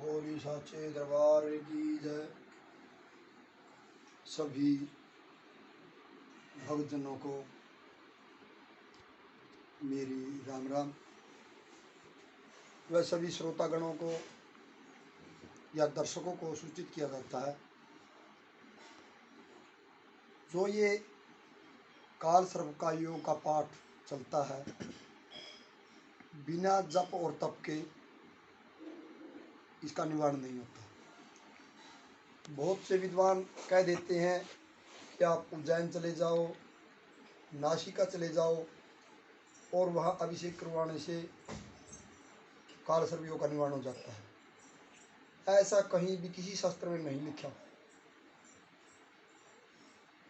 बोली साचे दरबार की जय। सभी भक्तजनों को मेरी राम राम। वह सभी श्रोतागणों को या दर्शकों को सूचित किया जाता है जो ये काल सर्प का योग का पाठ चलता है, बिना जप और तप के इसका निवारण नहीं होता। बहुत से विद्वान कह देते हैं कि आप उज्जैन चले जाओ, नासिका चले जाओ और वहाँ अभिषेक करवाने से काल सर्प योग का निवारण हो जाता है। ऐसा कहीं भी किसी शास्त्र में नहीं लिखा।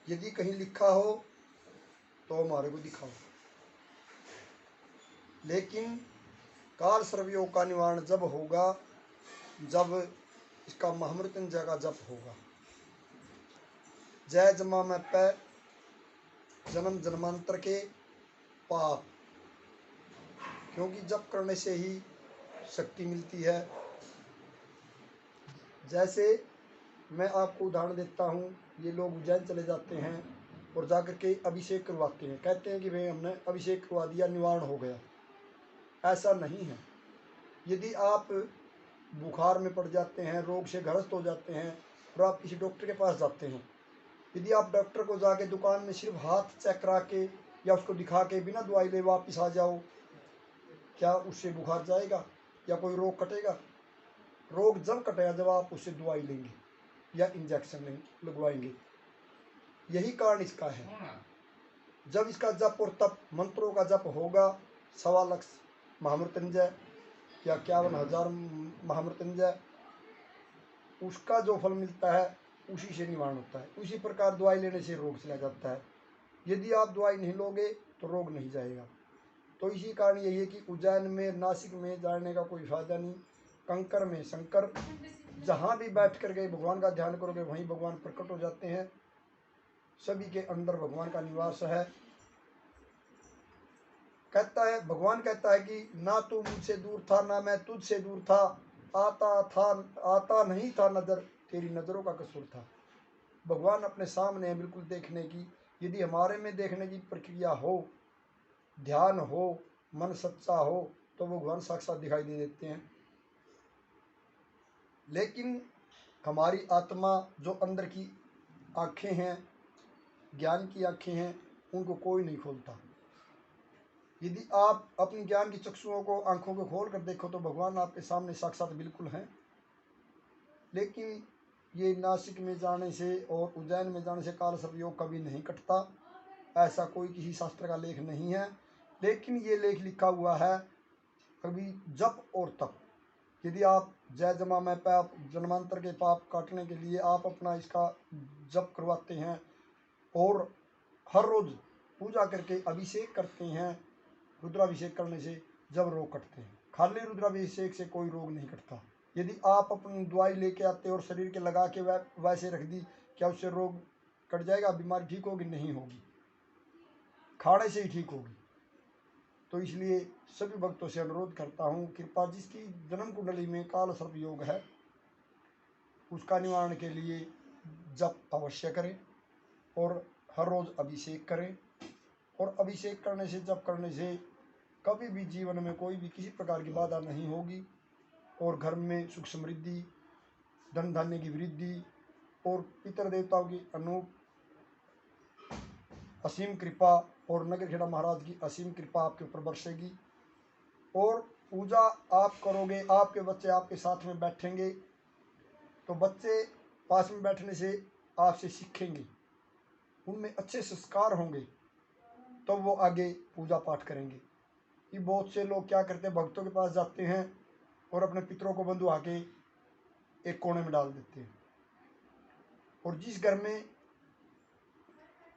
यदि कहीं लिखा हो तो हमारे को दिखाओ। लेकिन काल सर्प योग का निवारण जब होगा जब इसका महामृत्युंजय का जप होगा। जय जमा में पै जन्म जन्मांतर के पाप, क्योंकि जप करने से ही शक्ति मिलती है। जैसे मैं आपको उदाहरण देता हूँ, ये लोग उज्जैन चले जाते हैं और जाकर के अभिषेक करवाते हैं, कहते हैं कि भाई हमने अभिषेक करवा दिया, निवारण हो गया। ऐसा नहीं है। यदि आप बुखार में पड़ जाते हैं, रोग से ग्रस्त हो जाते हैं और आप किसी डॉक्टर के पास जाते हैं, यदि आप डॉक्टर को जाके दुकान में सिर्फ हाथ चेक करा के या उसको दिखा के बिना दवाई ले वापस आ जाओ, क्या उससे बुखार जाएगा या कोई रोग कटेगा? रोग जब कटेगा जब आप उससे दवाई लेंगे या इंजेक्शन लगवाएंगे। यही कारण इसका है। जब इसका जप और तप मंत्रों का जप होगा, 1.25 लाख महामृत्युंजय या 51,000 महामृत्युंजय, उसका जो फल मिलता है उसी से निवारण होता है। उसी प्रकार दवाई लेने से रोग चला जाता है। यदि आप दवाई नहीं लोगे तो रोग नहीं जाएगा। तो इसी कारण यही है कि उज्जैन में, नासिक में जाने का कोई फायदा नहीं। कंकर में शंकर, जहाँ भी बैठ कर गए भगवान का ध्यान करोगे वहीं भगवान प्रकट हो जाते हैं। सभी के अंदर भगवान का निवास है। कहता है, भगवान कहता है कि ना तू मुझसे दूर था ना मैं तुझसे दूर था, आता नहीं था नजर, तेरी नजरों का कसूर था। भगवान अपने सामने है बिल्कुल देखने की। यदि हमारे में देखने की प्रक्रिया हो, ध्यान हो, मन सच्चा हो तो भगवान साक्षात दिखाई दे देते हैं। लेकिन हमारी आत्मा जो अंदर की आँखें हैं, ज्ञान की आँखें हैं, उनको कोई नहीं खोलता। यदि आप अपनी ज्ञान की चक्षुओं को, आंखों को खोल कर देखो तो भगवान आपके सामने साक्षात बिल्कुल हैं। लेकिन ये नासिक में जाने से और उज्जैन में जाने से काल सर्प योग कभी नहीं कटता। ऐसा कोई किसी शास्त्र का लेख नहीं है। लेकिन ये लेख लिखा हुआ है कभी जप और तप। यदि आप जय जमा में पाप जन्मांतर के पाप काटने के लिए आप अपना इसका जप करवाते हैं और हर रोज़ पूजा करके अभिषेक करते हैं, रुद्राभिषेक करने से जब रोग कटते हैं। खाली रुद्राभिषेक से कोई रोग नहीं कटता। यदि आप अपनी दवाई लेके आते और शरीर के लगा के वैसे रख दी, क्या उससे रोग कट जाएगा? बीमारी ठीक होगी? नहीं होगी, खाने से ही ठीक होगी। तो इसलिए सभी भक्तों से अनुरोध करता हूँ, कृपा जिसकी जन्म कुंडली में काल सर्प योग है उसका निवारण के लिए जप अवश्य करें और हर रोज़ अभिषेक करें। और अभिषेक करने से, जप करने से कभी भी जीवन में कोई भी किसी प्रकार की बाधा नहीं होगी और घर में सुख समृद्धि, धन धान्य की वृद्धि और पितर देवताओं की अनूप असीम कृपा और नगर खेड़ा महाराज की असीम कृपा आपके ऊपर बरसेगी। और पूजा आप करोगे, आपके बच्चे आपके साथ में बैठेंगे तो बच्चे पास में बैठने से आपसे सीखेंगे, उनमें अच्छे संस्कार होंगे तो वो आगे पूजा पाठ करेंगे। कि बहुत से लोग क्या करते हैं, भक्तों के पास जाते हैं और अपने पितरों को बंधुआ के एक कोने में डाल देते हैं। और जिस घर में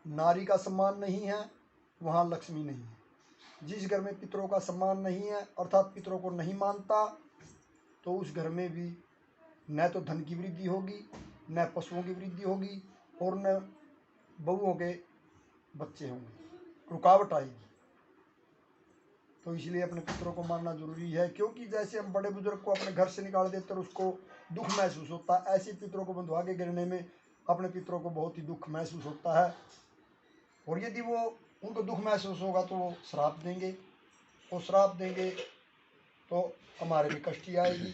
नारी का सम्मान नहीं है वहाँ लक्ष्मी नहीं है। जिस घर में पितरों का सम्मान नहीं है अर्थात पितरों को नहीं मानता, तो उस घर में भी न तो धन की वृद्धि होगी, न पशुओं की वृद्धि होगी और न बहुओं के बच्चे होंगे, रुकावट आएगी। तो इसलिए अपने पितरों को मानना जरूरी है, क्योंकि जैसे हम बड़े बुजुर्ग को अपने घर से निकाल देते और उसको दुख महसूस होता है, ऐसे पितरों को बंधुआ के गिरने में अपने पितरों को बहुत ही दुख महसूस होता है। और यदि वो उनको दुख महसूस होगा तो वो श्राप देंगे, तो हमारे भी कष्ट ही आएगी।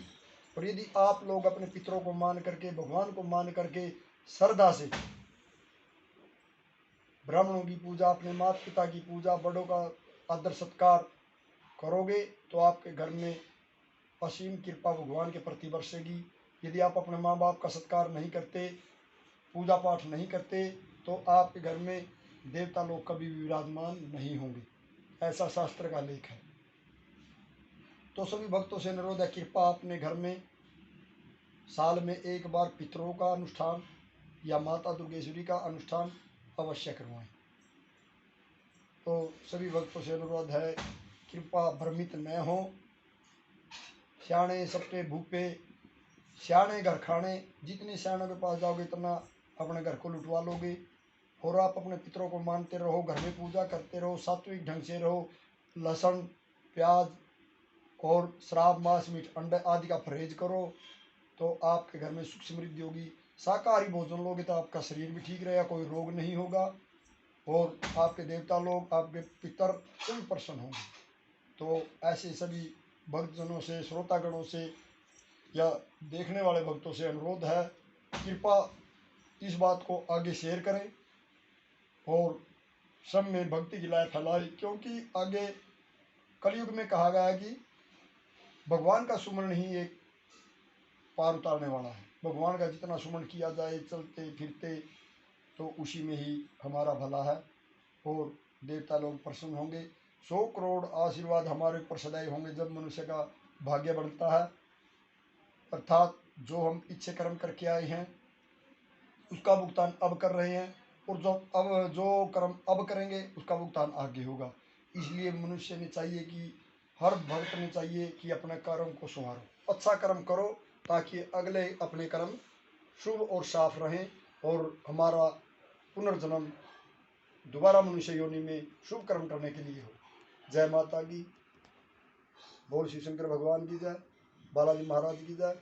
और यदि आप लोग अपने पितरों को मान करके, भगवान को मान करके श्रद्धा से ब्राह्मणों की पूजा, अपने माता पिता की पूजा, बड़ों का आदर सत्कार करोगे तो आपके घर में असीम कृपा भगवान के प्रति बरसेगी। यदि आप अपने माँ बाप का सत्कार नहीं करते, पूजा पाठ नहीं करते, तो आपके घर में देवता लोग कभी भी विराजमान नहीं होंगे, ऐसा शास्त्र का लेख है। तो सभी भक्तों से अनुरोध है, कृपा अपने घर में साल में एक बार पितरों का अनुष्ठान या माता दुर्गेश्वरी का अनुष्ठान अवश्य करवाएं। तो सभी भक्तों से अनुरोध है, कृपा भ्रमित न हो। सियाणे सपटे भूपे, सियाणे घर खाने, जितने सियाणों के पास जाओगे इतना अपने घर को लुटवा लोगे। और आप अपने पितरों को मानते रहो, घर में पूजा करते रहो, सात्विक ढंग से रहो, लहसुन प्याज और शराब मांस मीट अंडे आदि का परहेज करो, तो आपके घर में सुख समृद्धि होगी। शाकाहारी भोजन लोगे तो आपका शरीर भी ठीक रहेगा, कोई रोग नहीं होगा, और आपके देवता लोग, आपके पितर सभी प्रसन्न होंगे। तो ऐसे सभी भक्तजनों से, श्रोतागणों से या देखने वाले भक्तों से अनुरोध है, कृपा इस बात को आगे शेयर करें और सब में भक्ति की लय फैलाएं, क्योंकि आगे कलयुग में कहा गया है कि भगवान का सुमरण ही एक पार उतारने वाला है। भगवान का जितना सुमरण किया जाए चलते फिरते, तो उसी में ही हमारा भला है और देवता लोग प्रसन्न होंगे। 100 करोड़ आशीर्वाद हमारे ऊपर सदैव होंगे जब मनुष्य का भाग्य बढ़ता है, अर्थात जो हम इच्छे कर्म करके आए हैं उसका भुगतान अब कर रहे हैं, और जो कर्म अब करेंगे उसका भुगतान आगे होगा। इसलिए मनुष्य ने चाहिए कि, हर भक्त ने चाहिए कि अपने कर्म को संवारो, अच्छा कर्म करो, ताकि अगले अपने कर्म शुभ और साफ रहें और हमारा पुनर्जन्म दोबारा मनुष्य योनि में शुभ कर्म करने के लिए हो। जय माता की, बोल श्री शंकर भगवान की जय, बालाजी महाराज की जय।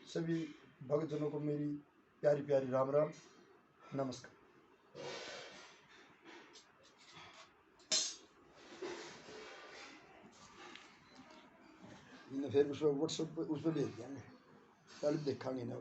सभी भक्तजनों को मेरी प्यारी प्यारी राम राम, नमस्कार। फिर उस पर व्हाट्सएप उस पर भेज देंगे, पहले देखेंगे ना।